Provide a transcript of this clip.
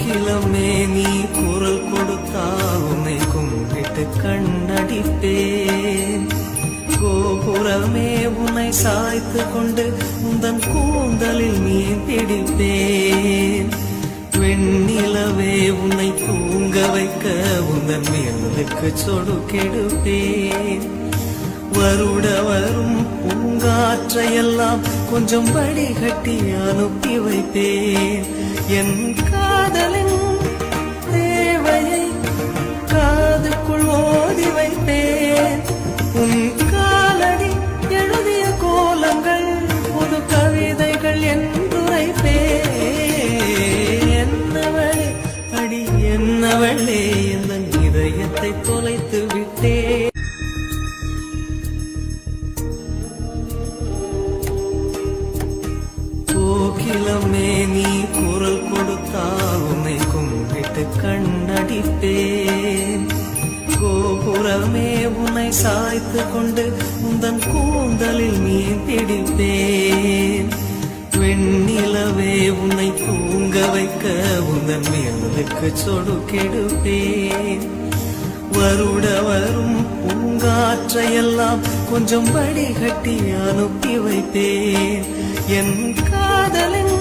கோகிலமே நீ குரல் கொடுத்தால் உன்னை கும்பிட்டு கண்ணடிப்பேன். கோபுரமே உன்னை சாய்த்து கொண்டு உந்தன் கூந்தலில் மீன் பிடிப்பேன். வெண்ணிலவே உன்னை தூங்க வைக்க உந்தன் மேலுக்கு சொடுக்கெடுப்பேன். வருட வரும் பூங்காற்றையெல்லாம் கொஞ்சம் வடிகட்டி அனுப்பி வைப்பேன். என் காதலின் தேவையை காதுக்குள் ஓதி வைப்பேன். உன் காலடி எழுதிய கோலங்கள் புது கவிதைகள் என்றுரைப்பேன். என்னவளே அடி என்னவளே என் இதயத்தை தொலைத்து விட்டேன். கோகிலமே நீ குரல் கொடுத்தால் உன்னை கும்பிட்டு கண்ணடிப்பேன். கோபுரமே உன்னை சாய்த்து கொண்டு உந்தன் கூந்தலில் மீன் பிடிப்பேன். வெண்ணிலவே உன்னை தூங்க வைக்க உந்தன் மேலுக்கு சொடுக்கெடுப்பேன். வருட வரும் பூங்காற்றையெல்லாம் கொஞ்சம் வடிகட்டி அனுப்பி வைப்பேன். என் காதலின்